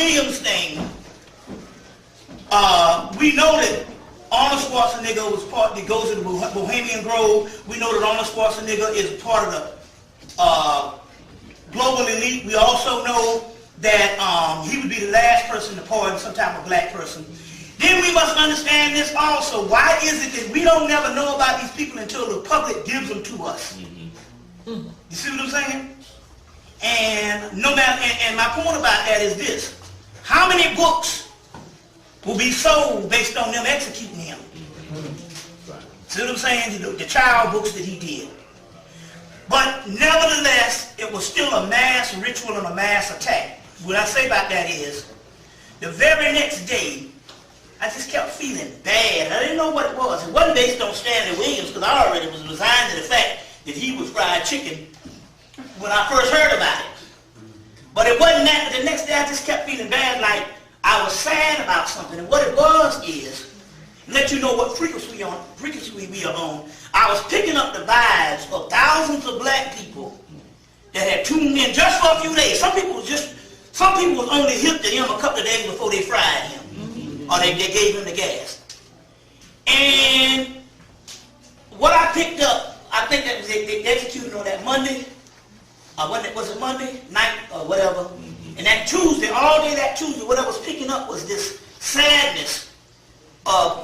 Williams thing, we know that Arnold Schwarzenegger was part that goes to the Bohemian Grove. We know that Arnold Schwarzenegger is part of the global elite. We also know that he would be the last person to pardon some type of black person. Then we must understand this also. Why is it that we don't never know about these people until the public gives them to us? You see what I'm saying? And no matter, and my point about that is this: how many books will be sold based on them executing him? See what I'm saying? The child books that he did. But nevertheless, it was still a mass ritual and a mass attack. What I say about that is, the very next day, I just kept feeling bad. I didn't know what it was. It wasn't based on Stanley Williams, because I already was resigned to the fact that he was fried chicken when I first heard about it. But it wasn't that. The next day I just kept feeling bad, like I was sad about something. And what it was is, let you know what frequency we are on. I was picking up the vibes of thousands of black people that had tuned in just for a few days. Some people was only hip to him a couple of days before they fried him. Or they gave him the gas. And what I picked up, I think that they executed on that Monday, was it Monday night or whatever, and that Tuesday, all day that Tuesday, what I was picking up was this sadness of,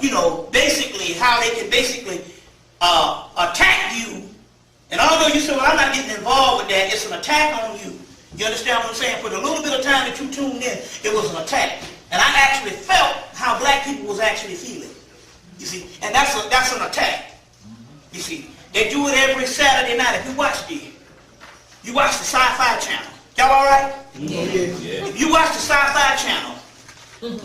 basically how they can basically attack you. And although you say, well, I'm not getting involved with that, it's an attack on you. You understand what I'm saying? For the little bit of time that you tuned in, it was an attack. And I actually felt how black people was actually feeling. You see, and that's an attack. You see, they do it every Saturday night. If you watch the Sci-Fi Channel. Y'all all right? Yeah. If you watch the Sci-Fi Channel,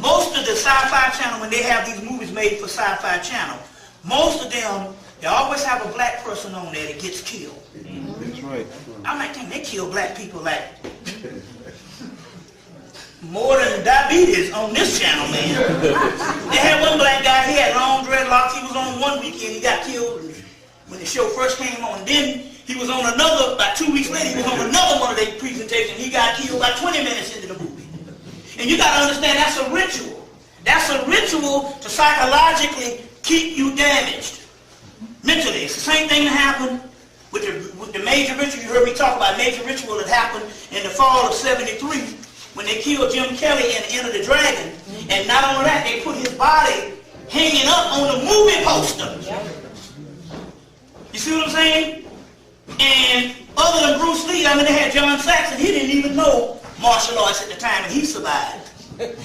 most of the Sci-Fi Channel, when they have these movies made for Sci-Fi Channel, most of them, they always have a black person on there that gets killed. That's right. I'm like, dang, they kill black people like more than diabetes on this channel, man. They had one black guy, he had long dreadlocks. He was on one weekend, he got killed when the show first came on. Then he was on another, about 2 weeks later, he was on another one of their presentations. He got killed about 20 minutes into the movie. And you got to understand, that's a ritual. That's a ritual to psychologically keep you damaged. Mentally. It's the same thing that happened with the major ritual. You heard me talk about major ritual that happened in the fall of '73. When they killed Jim Kelly in Enter the Dragon. And not only that, they put his body hanging up on the movie poster. You see what I'm saying? And other than Bruce Lee, they had John Saxon. He didn't even know martial arts at the time, and he survived. But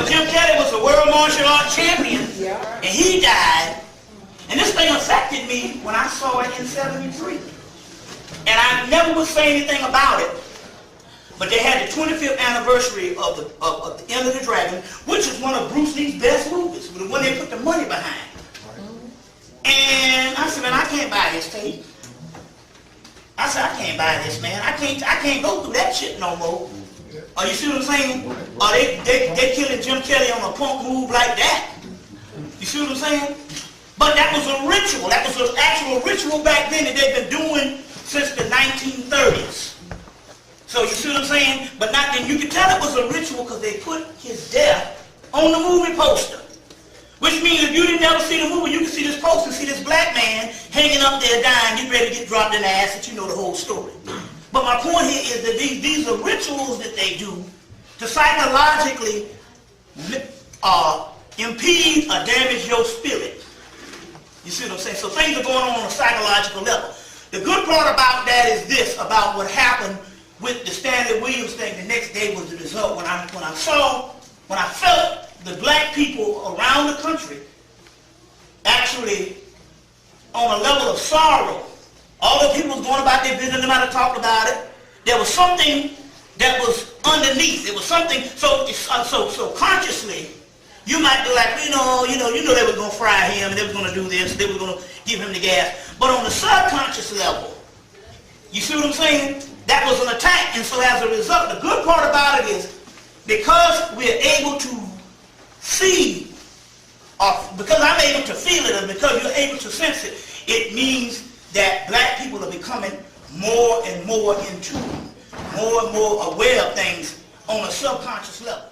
Jim Kelly was a world martial arts champion, and he died. And this thing affected me when I saw it in '73. And I never would say anything about it. But they had the 25th anniversary of the Enter the Dragon, which is one of Bruce Lee's best movies, the one they put the money behind. And I said, man, I can't buy this tape. I said, I can't buy this, man. I can't go through that shit no more. Or you see what I'm saying? Or they killing Jim Kelly on a punk move like that. You see what I'm saying? But that was a ritual. That was an actual ritual back then that they've been doing since the 1930s. So you see what I'm saying? But not then you can tell it was a ritual because they put his death on the movie poster. Which means if you didn't ever see the movie, you can see this poster, see this black man hanging up there dying, getting ready to get dropped in the ass, that you know the whole story. But my point here is that these are rituals that they do to psychologically impede or damage your spirit. You see what I'm saying? So things are going on a psychological level. The good part about that is this, about what happened with the Stanley Williams thing. The next day was the result. When I felt the black people around the country actually on a level of sorrow. All the people was going about their business, no matter talked about it. There was something that was underneath. It was something so consciously. You might be like, you know they were going to fry him, and they were going to do this, they were going to give him the gas. But on the subconscious level, you see what I'm saying? That was an attack. And so as a result, the good part about it is because we're able to see, or because I'm able to feel it, and because you're able to sense it, it means that black people are becoming more and more in tune, more and more aware of things on a subconscious level.